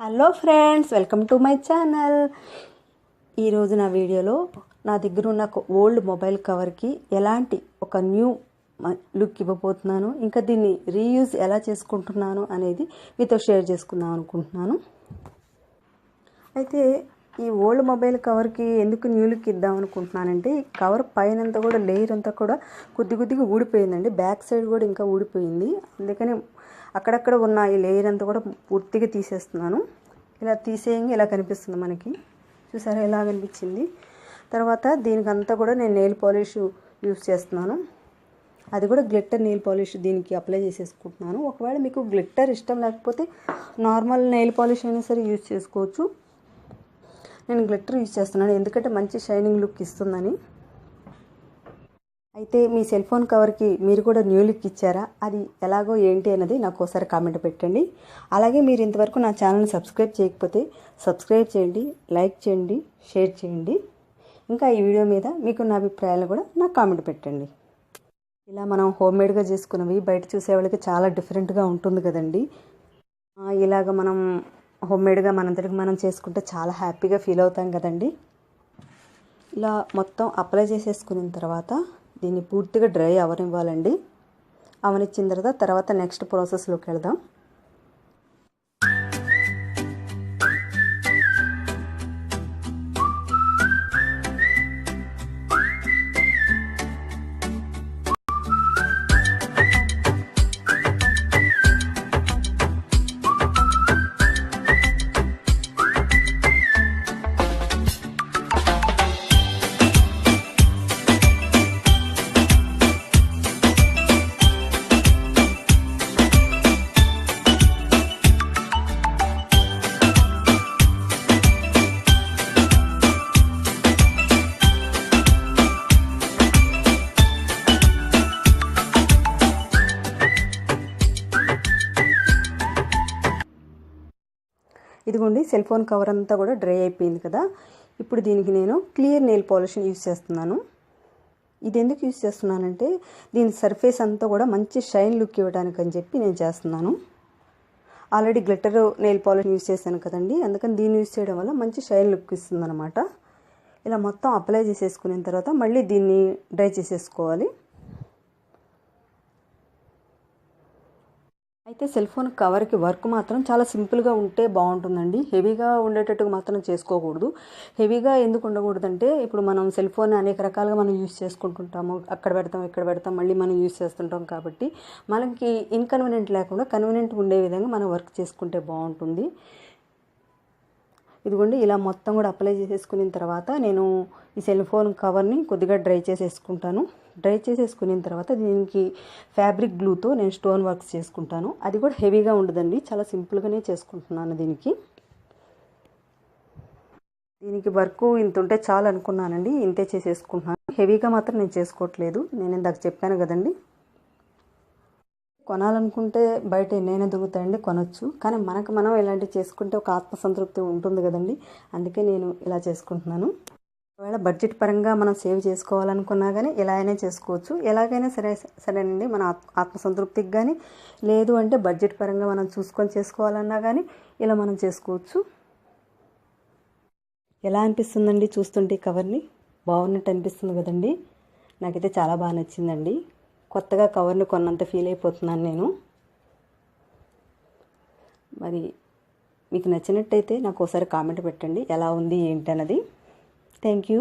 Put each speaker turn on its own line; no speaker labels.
Hello friends, welcome to my channel. ఈరోజు నా వీడియోలో నా దగ్గర ఉన్న ఓల్డ్ మొబైల్ కవర్కి ఎలాంటి ఒక న్యూ లుక్ ఇవ్వబోతున్నాను, ఇంకా దీన్ని రీయూజ్ ఎలా చేసుకుంటున్నాను అనేది మీతో షేర్ చేసుకుందాం అనుకుంటున్నాను. అయితే ఈ ఓల్డ్ మొబైల్ కవర్కి ఎందుకు న్యూ లుక్ ఇద్దాం అనుకుంటున్నానంటే, ఈ కవర్ పైన కూడా లేయర్ అంతా కూడా కొద్దిగా ఊడిపోయిందండి. బ్యాక్ సైడ్ కూడా ఇంకా ఊడిపోయింది. అందుకని అక్కడక్కడ ఉన్న ఈ లేయర్ అంతా కూడా పూర్తిగా తీసేస్తున్నాను. ఇలా తీసేయంగా ఇలా కనిపిస్తుంది మనకి. చూసారా ఎలా కనిపించింది. తర్వాత దీనికంతా కూడా నేను నెయిల్ పాలిష్ యూస్ చేస్తున్నాను. అది కూడా గ్లిట్టర్ నెయిల్ పాలిష్ దీనికి అప్లై చేసేసుకుంటున్నాను. ఒకవేళ మీకు గ్లిట్టర్ ఇష్టం లేకపోతే నార్మల్ నెయిల్ పాలిష్ అయినా సరే యూజ్ చేసుకోవచ్చు. నేను గ్లిట్టర్ యూజ్ చేస్తున్నాను ఎందుకంటే మంచి షైనింగ్ లుక్ ఇస్తుందని. అయితే మీ సెల్ ఫోన్ కవర్కి మీరు కూడా న్యూ లుక్ ఇచ్చారా? అది ఎలాగో ఏంటి అన్నది నాకు ఒకసారి కామెంట్ పెట్టండి. అలాగే మీరు ఇంతవరకు నా ఛానల్ని సబ్స్క్రైబ్ చేయకపోతే సబ్స్క్రైబ్ చేయండి, లైక్ చేయండి, షేర్ చేయండి. ఇంకా ఈ వీడియో మీద మీకున్న అభిప్రాయాలు కూడా నాకు కామెంట్ పెట్టండి. ఇలా మనం హోమ్మేడ్గా చేసుకున్నవి బయట చూసే వాళ్ళకి చాలా డిఫరెంట్గా ఉంటుంది కదండి. ఇలాగ మనం హోమ్మేడ్గా మనంతటికి మనం చేసుకుంటే చాలా హ్యాపీగా ఫీల్ అవుతాం కదండి. ఇలా మొత్తం అప్లై చేసేసుకున్న తర్వాత దీన్ని పూర్తిగా డ్రై అవనివ్వాలండి. అవనిచ్చిన తర్వాత నెక్స్ట్ ప్రాసెస్లోకి వెళ్దాం. ఇదిగోండి, సెల్ ఫోన్ కవర్ అంతా కూడా డ్రై అయిపోయింది కదా. ఇప్పుడు దీనికి నేను క్లియర్ నెయిల్ పాలిష్ని యూజ్ చేస్తున్నాను. ఇది ఎందుకు యూజ్ చేస్తున్నానంటే దీని సర్ఫేస్ అంతా కూడా మంచి షైన్ లుక్ ఇవ్వడానికి అని చెప్పి నేను చేస్తున్నాను. Already glitter nail polish use చేశాను కదండి, అందుకని దీన్ని యూజ్ చేయడం వల్ల మంచి షైన్ లుక్ ఇస్తుంది అనమాట. ఇలా మొత్తం అప్లై చేసేసుకున్న తర్వాత మళ్ళీ దీన్ని డ్రై చేసేసుకోవాలి. అయితే సెల్ ఫోన్ కవర్కి వర్క్ మాత్రం చాలా సింపుల్గా ఉంటే బాగుంటుందండి. హెవీగా ఉండేటట్టుగా మాత్రం చేసుకోకూడదు. హెవీగా ఎందుకు ఉండకూడదంటే, ఇప్పుడు మనం సెల్ ఫోన్ అనేక రకాలుగా మనం యూజ్ చేసుకుంటుంటాము. అక్కడ పెడతాం, ఇక్కడ పెడతాం, మళ్ళీ మనం యూజ్ చేస్తుంటాం. కాబట్టి మనకి ఇన్కన్వీనియంట్ లేకుండా కన్వీనియంట్ ఉండే విధంగా మనం వర్క్ చేసుకుంటే బాగుంటుంది. ఇదిగోండి, ఇలా మొత్తం కూడా అప్లై చేసేసుకున్న తర్వాత నేను ఈ సెల్ ఫోన్ కవర్ని కొద్దిగా డ్రై చేసేసుకుంటాను. డ్రై చేసేసుకున్న తర్వాత దీనికి ఫ్యాబ్రిక్ గ్లూతో నేను స్టోన్ వర్క్స్ చేసుకుంటాను. అది కూడా హెవీగా ఉండదండి, చాలా సింపుల్గానే చేసుకుంటున్నాను. దీనికి వర్క్ ఇంత ఉంటే చాలు అనుకున్నానండి, ఇంతే చేసేసుకుంటున్నాను. హెవీగా మాత్రం నేను చేసుకోవట్లేదు. నేను ఇందాక చెప్పాను కదండి, కొనాలనుకుంటే బయట ఎన్నైనా దొరుకుతాయండి, కొనొచ్చు. కానీ మనకు మనం ఇలాంటివి చేసుకుంటే ఒక ఆత్మసంతృప్తి ఉంటుంది కదండి. అందుకే నేను ఇలా చేసుకుంటున్నాను. ఒకవేళ బడ్జెట్ పరంగా మనం సేవ్ చేసుకోవాలనుకున్నా కానీ ఇలా అయినా చేసుకోవచ్చు. ఎలాగైనా సరేనండి, మన ఆత్మసంతృప్తికి కానీ, లేదు అంటే బడ్జెట్ పరంగా మనం చూసుకొని చేసుకోవాలన్నా కానీ ఇలా మనం చేసుకోవచ్చు. ఎలా అనిపిస్తుందండి చూస్తుంటే కవర్ని? బాగున్నట్టు అనిపిస్తుంది కదండి. నాకైతే చాలా బాగా నచ్చిందండి. కొత్తగా కవర్ని కొన్నంత ఫీల్ అయిపోతున్నాను నేను. మరి మీకు నచ్చినట్టయితే నాకు ఒకసారి కామెంట్ పెట్టండి ఎలా ఉంది ఏంటి అన్నది. Thank you.